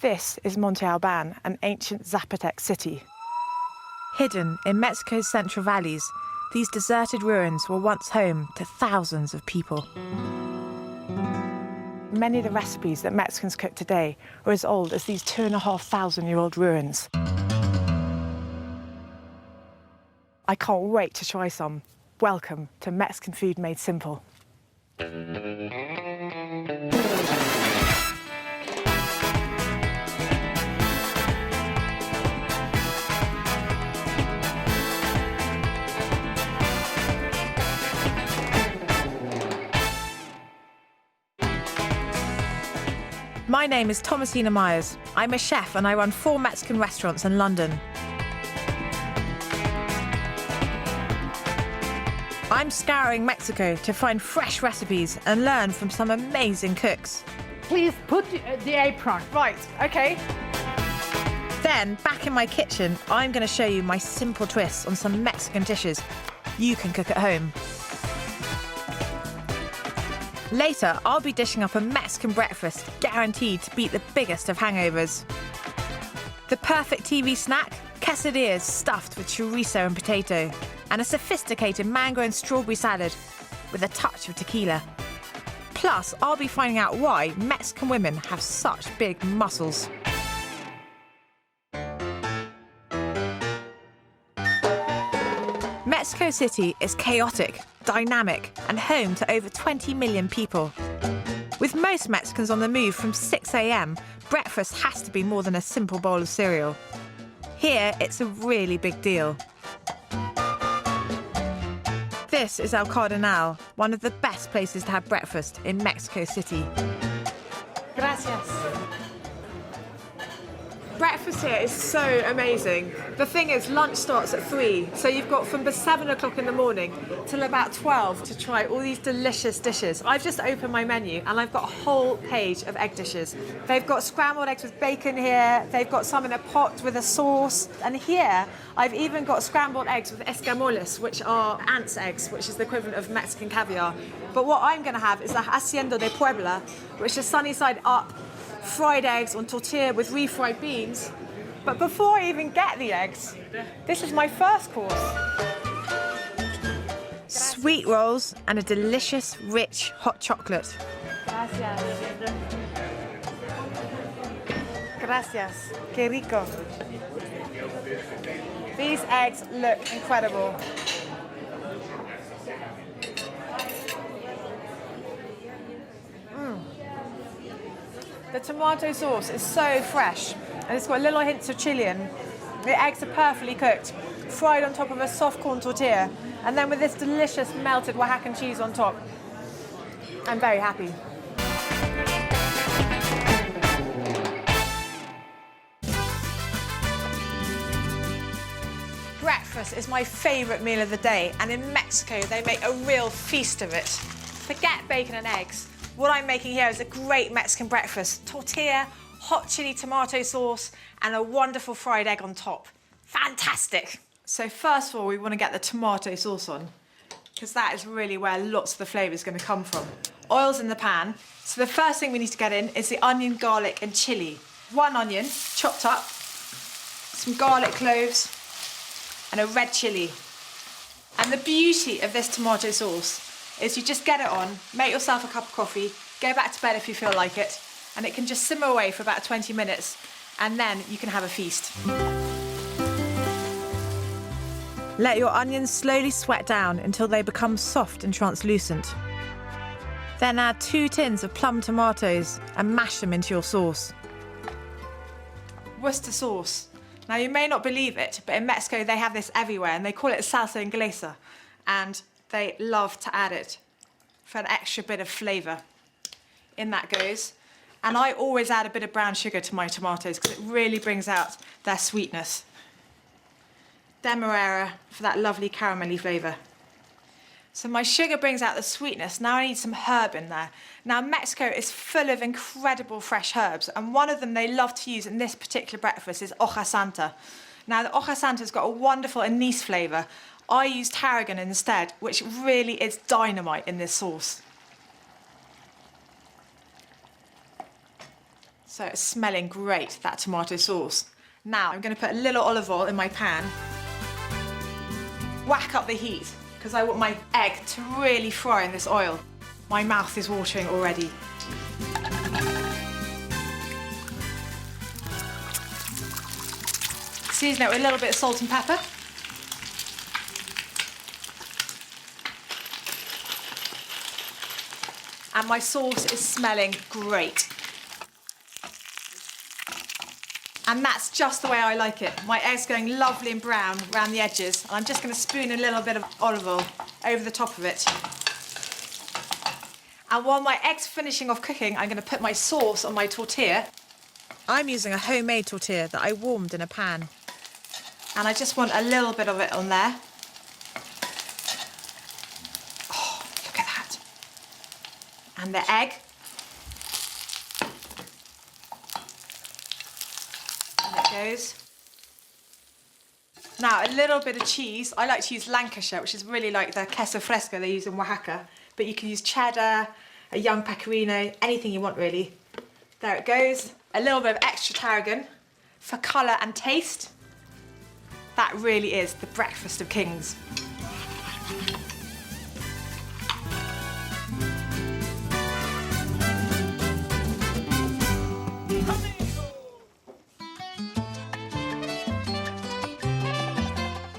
This is Monte Alban, an ancient Zapotec city. Hidden in Mexico's central valleys, these deserted ruins were once home to thousands of people. Many of the recipes that Mexicans cook today are as old as these 2,500-year-old ruins. I can't wait to try some. Welcome to Mexican Food Made Simple. My name is Thomasina Myers. I'm a chef and I run 4 Mexican restaurants in London. I'm scouring Mexico to find fresh recipes and learn from some amazing cooks. Please put the apron. Right, okay. Then, back in my kitchen, I'm going to show you my simple twists on some Mexican dishes you can cook at home. Later, I'll be dishing up a Mexican breakfast guaranteed to beat the biggest of hangovers. The perfect TV snack? Quesadillas stuffed with chorizo and potato, and a sophisticated mango and strawberry salad with a touch of tequila. Plus, I'll be finding out why Mexican women have such big muscles. Mexico City is chaotic, dynamic, and home to over 20 million people. With most Mexicans on the move from 6 a.m, breakfast has to be more than a simple bowl of cereal. Here, it's a really big deal. This is El Cardinal, one of the best places to have breakfast in Mexico City. Gracias. Breakfast here is so amazing. The thing is, lunch starts at 3, so you've got from 7 o'clock in the morning till about 12 to try all these delicious dishes. I've just opened my menu and I've got a whole page of egg dishes. They've got scrambled eggs with bacon here, they've got some in a pot with a sauce, and here I've even got scrambled eggs with escamoles, which are ants' eggs, which is the equivalent of Mexican caviar. But what I'm going to have is the Hacienda de Puebla, which is sunny side up, fried eggs on tortilla with refried beans. But before I even get the eggs, this is my first course. Sweet rolls and a delicious, rich hot chocolate. Gracias. Gracias. Qué rico. These eggs look incredible. The tomato sauce is so fresh, and it's got little hints of chili in. The eggs are perfectly cooked, fried on top of a soft corn tortilla, and then with this delicious melted Oaxacan cheese on top. I'm very happy. Breakfast is my favourite meal of the day, and in Mexico they make a real feast of it. Forget bacon and eggs. What I'm making here is a great Mexican breakfast. Tortilla, hot chili tomato sauce, and a wonderful fried egg on top. Fantastic! So first of all, we want to get the tomato sauce on, because that is really where lots of the flavour is going to come from. Oil's in the pan. So the first thing we need to get in is the onion, garlic, and chili. 1 onion, chopped up, some garlic cloves, and a red chili. And the beauty of this tomato sauce is you just get it on, make yourself a cup of coffee, go back to bed if you feel like it, and it can just simmer away for about 20 minutes, and then you can have a feast. Let your onions slowly sweat down until they become soft and translucent. Then add 2 tins of plum tomatoes and mash them into your sauce. Worcester sauce. Now, you may not believe it, but in Mexico they have this everywhere, and they call it salsa inglesa, and they love to add it for an extra bit of flavour. In that goes. And I always add a bit of brown sugar to my tomatoes because it really brings out their sweetness. Demerara for that lovely caramelly flavour. So my sugar brings out the sweetness. Now I need some herb in there. Now Mexico is full of incredible fresh herbs, and one of them they love to use in this particular breakfast is hoja santa. Now the hoja santa's got a wonderful anise flavour. I use tarragon instead, which really is dynamite in this sauce. So it's smelling great, that tomato sauce. Now I'm going to put a little olive oil in my pan. Whack up the heat, because I want my egg to really fry in this oil. My mouth is watering already. Season it with a little bit of salt and pepper. And my sauce is smelling great. And that's just the way I like it. My egg's going lovely and brown around the edges. And I'm just going to spoon a little bit of olive oil over the top of it. And while my egg's finishing off cooking, I'm going to put my sauce on my tortilla. I'm using a homemade tortilla that I warmed in a pan. And I just want a little bit of it on there. Oh, look at that. And the egg. And it goes. Now, a little bit of cheese. I like to use Lancashire, which is really like the queso fresco they use in Oaxaca. But you can use cheddar, a young pecorino, anything you want really. There it goes. A little bit of extra tarragon for colour and taste. That really is the breakfast of kings.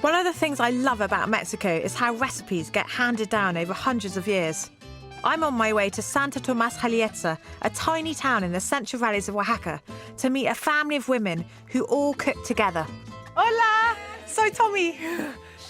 One of the things I love about Mexico is how recipes get handed down over hundreds of years. I'm on my way to Santo Tomas Jalietza, a tiny town in the Central Valleys of Oaxaca, to meet a family of women who all cook together. Hola, soy Tommy.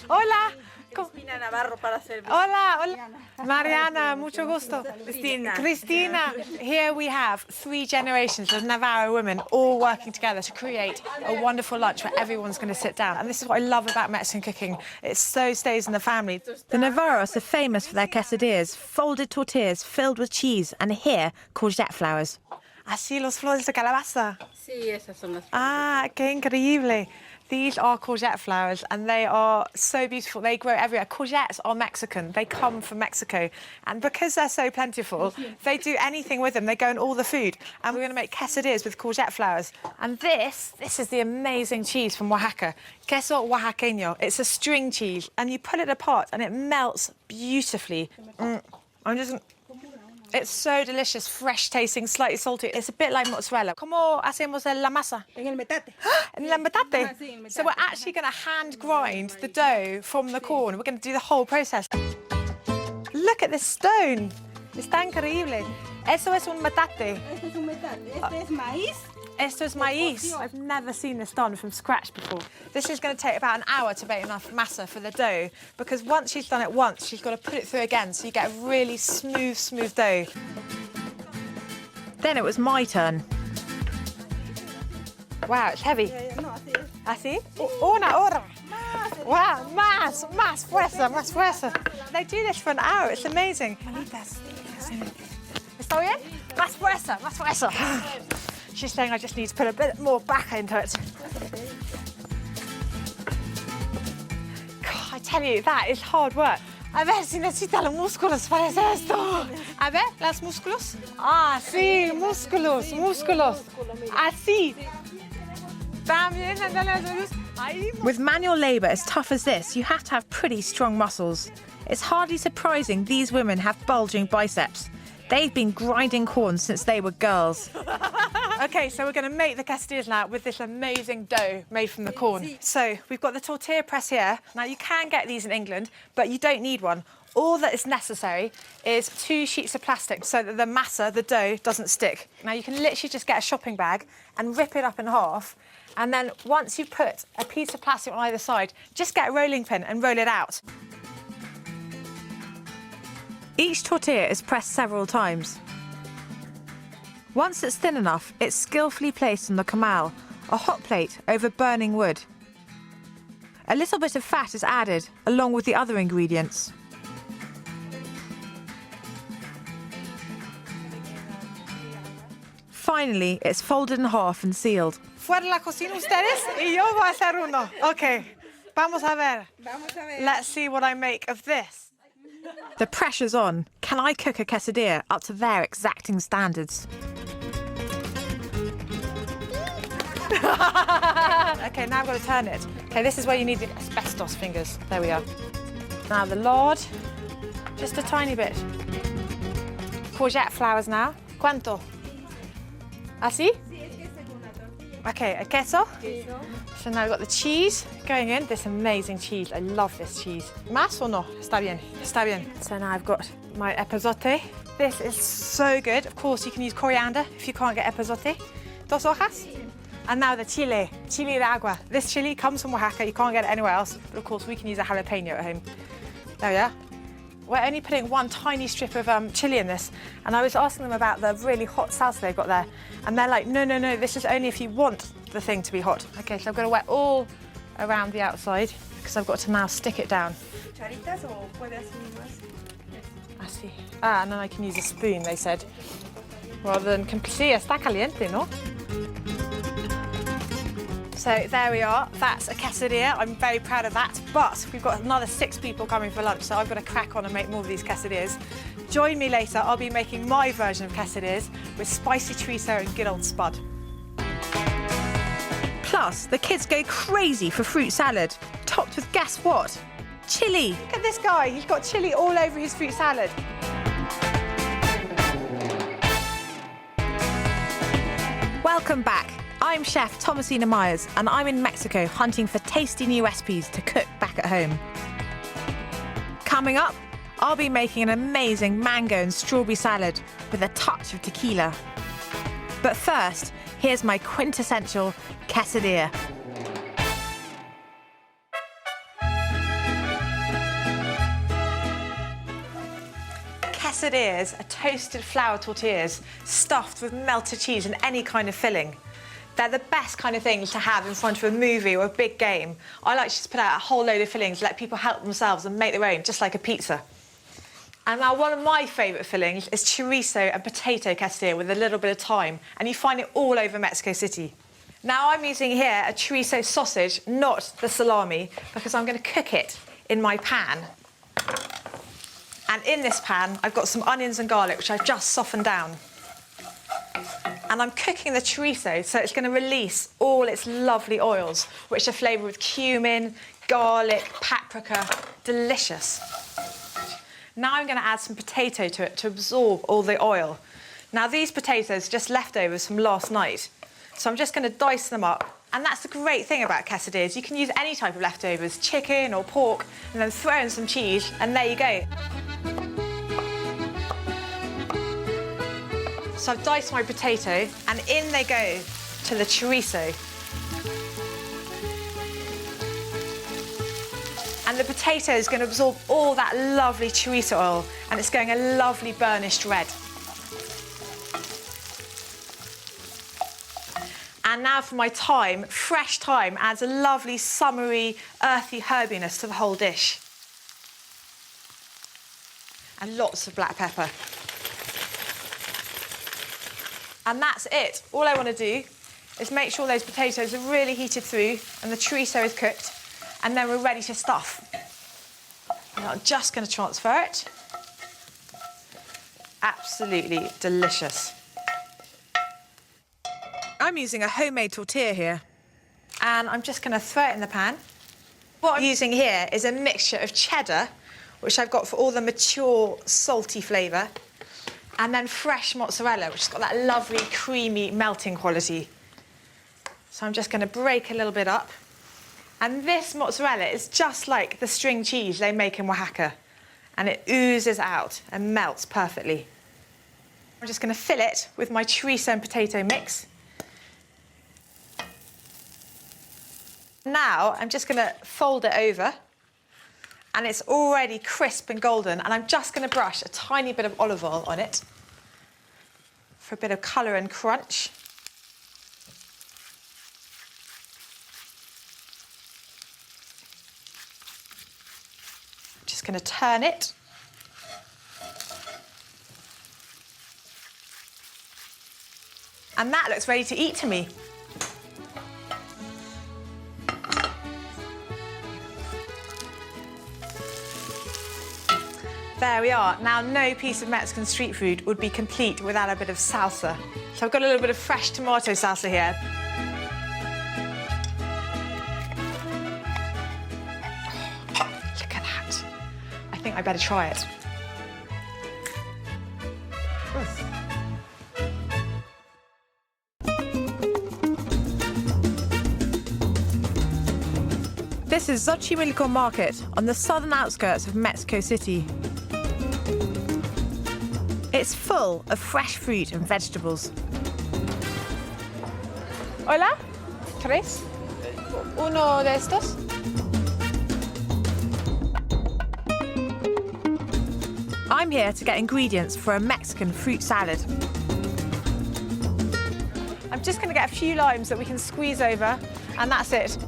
Hola. Cristina Navarro para servir. Hola, hola. Mariana, mucho gusto. Cristina. Here we have 3 generations of Navarro women all working together to create a wonderful lunch where everyone's going to sit down. And this is what I love about Mexican cooking. It so stays in the family. The Navarros are famous for their quesadillas, folded tortillas filled with cheese, and here, courgette flowers. Así los flores de calabaza. Sí, esas son las. Ah, qué increíble. These are courgette flowers and they are so beautiful. They grow everywhere. Courgettes are Mexican. They come from Mexico. And because they're so plentiful, they do anything with them. They go in all the food. And we're going to make quesadillas with courgette flowers. And this is the amazing cheese from Oaxaca. Queso oaxaqueño. It's a string cheese. And you put it apart and it melts beautifully. It's so delicious, fresh tasting, slightly salty. It's a bit like mozzarella. ¿Cómo hacemos la masa? En el metate. In el metate? Sí, en el metate. So we're actually going to hand grind the dough from the corn. We're going to do the whole process. Look at this stone. Está increíble. Eso es un metate. Este es un metate. Este es maíz. Esto es maíz. I've never seen this done from scratch before. This is going to take about an hour to make enough masa for the dough, because once she's done it once, she's got to put it through again, so you get a really smooth dough. Then it was my turn. Wow, it's heavy. No, así es. Así? Una hora. Wow, más fuerza. They do this for an hour, it's amazing. ¿Está bien? Más fuerza. She's saying I just need to put a bit more back into it. God, I tell you, that is hard work. A ver si necesita los músculos para hacer esto. A ver, los músculos. Ah, sí, músculos. Así. With manual labour as tough as this, you have to have pretty strong muscles. It's hardly surprising these women have bulging biceps. They've been grinding corn since they were girls. OK, so we're going to make the quesadillas now with this amazing dough made from the corn. So we've got the tortilla press here. Now, you can get these in England, but you don't need one. All that is necessary is 2 sheets of plastic so that the masa, the dough, doesn't stick. Now, you can literally just get a shopping bag and rip it up in half. And then once you've put a piece of plastic on either side, just get a rolling pin and roll it out. Each tortilla is pressed several times. Once it's thin enough, it's skillfully placed on the comal, a hot plate over burning wood. A little bit of fat is added, along with the other ingredients. Finally, it's folded in half and sealed. ¿Fuera la cocina ustedes? Y yo voy a hacer uno. OK, vamos a ver. Let's see what I make of this. The pressure's on. Can I cook a quesadilla up to their exacting standards? Okay, now I've got to turn it. Okay, this is where you need the asbestos fingers. There we are. Now the lard, just a tiny bit. Courgette flowers now. ¿Cuánto? Así? Okay, a queso. So now we've got the cheese going in. This amazing cheese. I love this cheese. Más o no? Está bien. Está bien. So now I've got my epazote. This is so good. Of course, you can use coriander if you can't get epazote. Dos hojas. And now the chile de agua. This chili comes from Oaxaca. You can't get it anywhere else. But of course, we can use a jalapeno at home. There we are. We're only putting one tiny strip of chili in this. And I was asking them about the really hot salsa they've got there. And they're like, no, no, no, this is only if you want the thing to be hot. Okay, so I've got to wet all around the outside because I've got to now stick it down. ¿Cucharitas o puede así más? Así. Ah, and then I can use a spoon, they said. Rather than sí, está caliente, ¿no? So there we are, that's a quesadilla. I'm very proud of that, but we've got another 6 people coming for lunch, so I've got to crack on and make more of these quesadillas. Join me later, I'll be making my version of quesadillas with spicy chorizo and good old spud. Plus, the kids go crazy for fruit salad, topped with guess what? Chili. Look at this guy, he's got chili all over his fruit salad. Welcome back. I'm Chef Thomasina Myers, and I'm in Mexico hunting for tasty new recipes to cook back at home. Coming up, I'll be making an amazing mango and strawberry salad with a touch of tequila. But first, here's my quintessential quesadilla. Quesadillas are toasted flour tortillas stuffed with melted cheese and any kind of filling. They're the best kind of things to have in front of a movie or a big game. I like to just put out a whole load of fillings, let people help themselves and make their own, just like a pizza. And now one of my favourite fillings is chorizo and potato quesadilla with a little bit of thyme, and you find it all over Mexico City. Now I'm using here a chorizo sausage, not the salami, because I'm going to cook it in my pan. And in this pan, I've got some onions and garlic, which I've just softened down. And I'm cooking the chorizo, so it's going to release all its lovely oils, which are flavoured with cumin, garlic, paprika. Delicious. Now I'm going to add some potato to it to absorb all the oil. Now these potatoes are just leftovers from last night, so I'm just going to dice them up. And that's the great thing about quesadillas. You can use any type of leftovers, chicken or pork, and then throw in some cheese, and there you go. So I've diced my potato, and in they go to the chorizo. And the potato is going to absorb all that lovely chorizo oil, and it's going a lovely burnished red. And now for my thyme. Fresh thyme adds a lovely summery, earthy herbiness to the whole dish. And lots of black pepper. And that's it. All I want to do is make sure those potatoes are really heated through and the chorizo is cooked, and then we're ready to stuff. And I'm just going to transfer it. Absolutely delicious. I'm using a homemade tortilla here, and I'm just going to throw it in the pan. What I'm using here is a mixture of cheddar, which I've got for all the mature, salty flavour, and then fresh mozzarella, which has got that lovely, creamy, melting quality. So I'm just going to break a little bit up. And this mozzarella is just like the string cheese they make in Oaxaca, and it oozes out and melts perfectly. I'm just going to fill it with my chorizo and potato mix. Now I'm just going to fold it over, and it's already crisp and golden, and I'm just going to brush a tiny bit of olive oil on it for a bit of colour and crunch. Just going to turn it. And that looks ready to eat to me. There we are. Now, no piece of Mexican street food would be complete without a bit of salsa. So I've got a little bit of fresh tomato salsa here. better try it. This is Xochimilco Market on the southern outskirts of Mexico City. It's full of fresh fruit and vegetables. Hola, tres, uno de estos. I'm here to get ingredients for a Mexican fruit salad. I'm just going to get a few limes that we can squeeze over, and that's it.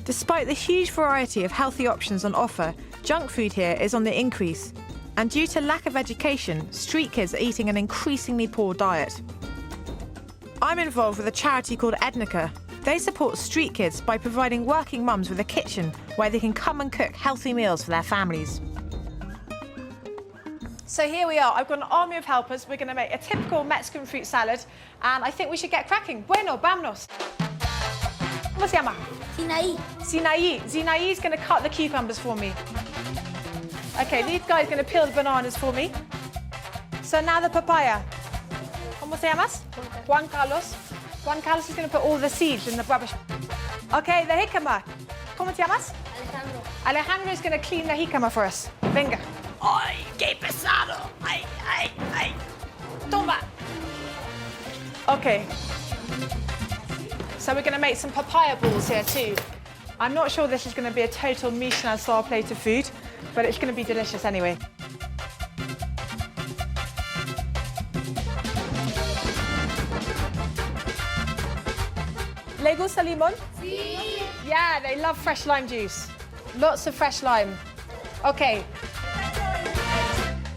Despite the huge variety of healthy options on offer, junk food here is on the increase. And due to lack of education, street kids are eating an increasingly poor diet. I'm involved with a charity called Ednica. They support street kids by providing working mums with a kitchen where they can come and cook healthy meals for their families. So here we are. I've got an army of helpers. We're going to make a typical Mexican fruit salad, and I think we should get cracking. Bueno, vámonos. ¿Cómo se llama? Sinaí. Sinaí. Sinaí's going to cut the cucumbers for me. Okay, these guys are going to peel the bananas for me. So now the papaya. ¿Cómo se llamas? Juan Carlos. Juan Carlos is going to put all the seeds in the rubbish. Okay, the jicama. ¿Cómo te llamas? Alejandro. Alejandro is going to clean the jicama for us. Venga. ¡Ay, qué pesado! ¡Ay, ay, ay! Toma! Okay. So we're going to make some papaya balls here too. I'm not sure this is going to be a total Michelin-style plate of food, but it's going to be delicious anyway. ¿Le gusta limón? Sí. Yeah, they love fresh lime juice. Lots of fresh lime. Okay.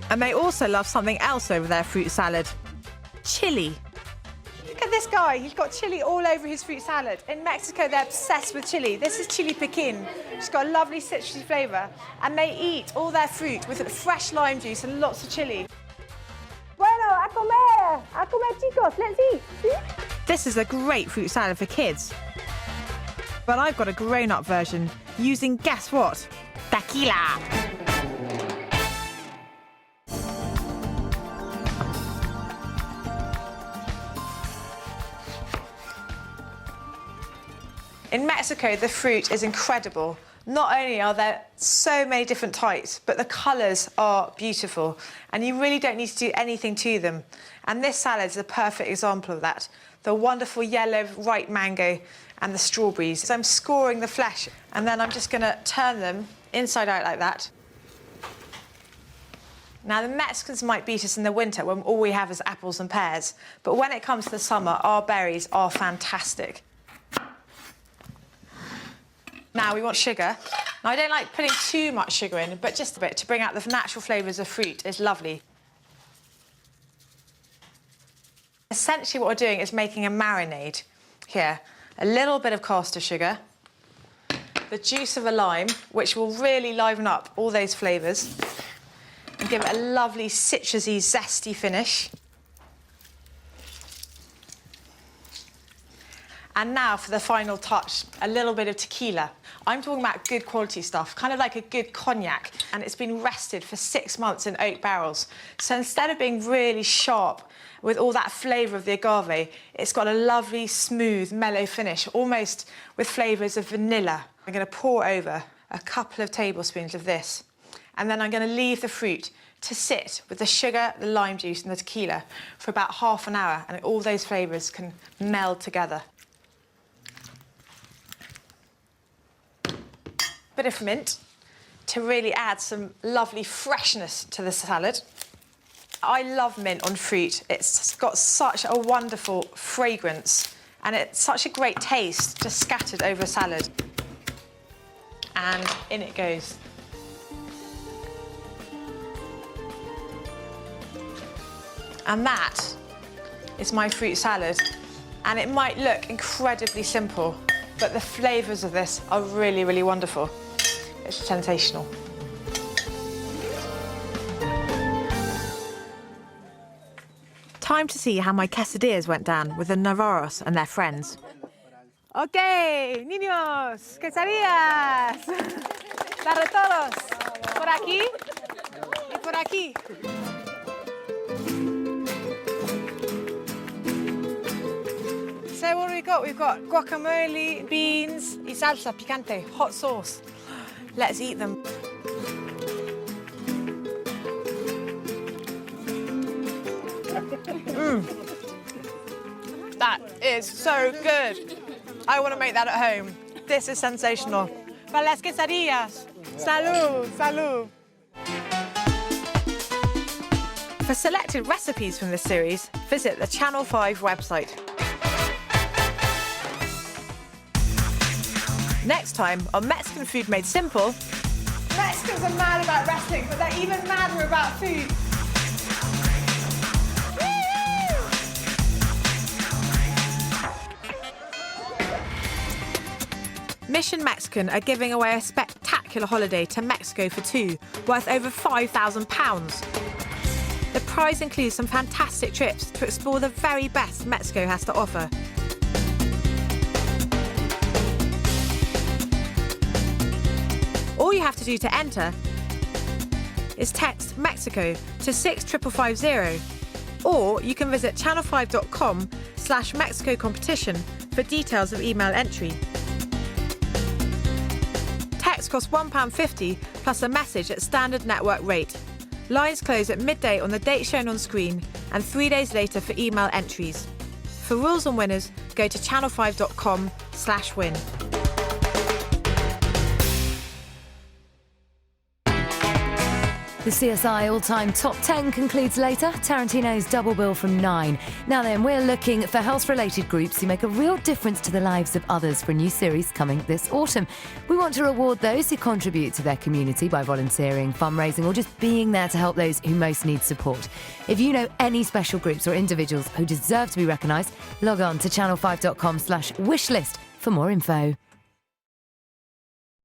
And they also love something else over their fruit salad. Chili. Look at this guy. He's got chili all over his fruit salad. In Mexico, they're obsessed with chili. This is chili piquin. It's got a lovely citrusy flavour. And they eat all their fruit with fresh lime juice and lots of chili. Bueno, a comer chicos, let's eat. This is a great fruit salad for kids. But I've got a grown-up version using, guess what? Tequila. In Mexico, the fruit is incredible. Not only are there so many different types, but the colours are beautiful, and you really don't need to do anything to them. And this salad is a perfect example of that. The wonderful yellow, ripe mango and the strawberries. So I'm scoring the flesh, and then I'm just going to turn them inside out like that. Now, the Mexicans might beat us in the winter when all we have is apples and pears, but when it comes to the summer, our berries are fantastic. Now we want sugar. Now, I don't like putting too much sugar in, but just a bit to bring out the natural flavours of fruit is lovely. Essentially what we're doing is making a marinade here. A little bit of caster sugar, the juice of a lime, which will really liven up all those flavours and give it a lovely citrusy, zesty finish. And now for the final touch, a little bit of tequila. I'm talking about good quality stuff, kind of like a good cognac, and it's been rested for 6 months in oak barrels. So instead of being really sharp with all that flavour of the agave, it's got a lovely, smooth, mellow finish, almost with flavours of vanilla. I'm going to pour over a couple of tablespoons of this, and then I'm going to leave the fruit to sit with the sugar, the lime juice and the tequila for about half an hour, and all those flavours can meld together. Bit of mint to really add some lovely freshness to the salad. I love mint on fruit. It's got such a wonderful fragrance and it's such a great taste just scattered over a salad. And in it goes. And that is my fruit salad. And it might look incredibly simple, but the flavours of this are really, really wonderful. It's sensational. Time to see how my quesadillas went down with the Navarros and their friends. Okay, niños, quesadillas. Para todos. Por aquí. Y por aquí. So what have we got? We've got guacamole, beans, y salsa picante, hot sauce. Let's eat them. That is so good. I want to make that at home. This is sensational. Para las quesadillas. Salud, salud. For selected recipes from this series, visit the Channel 5 website. Next time on Mexican Food Made Simple. Mexicans are mad about wrestling, but they're even madder about food. Mission Mexican are giving away a spectacular holiday to Mexico for two, worth over £5,000. The prize includes some fantastic trips to explore the very best Mexico has to offer. All you have to do to enter is text Mexico to 65550, or you can visit channel5.com/Mexico competition for details of email entry. Text costs £1.50 plus a message at standard network rate. Lines close at midday on the date shown on screen and 3 days later for email entries. For rules and winners, go to channel5.com/win. The CSI all-time top 10 concludes later. Tarantino's double bill from 9. Now then, we're looking for health-related groups who make a real difference to the lives of others for a new series coming this autumn. We want to reward those who contribute to their community by volunteering, fundraising, or just being there to help those who most need support. If you know any special groups or individuals who deserve to be recognised, log on to channel5.com/wishlist for more info.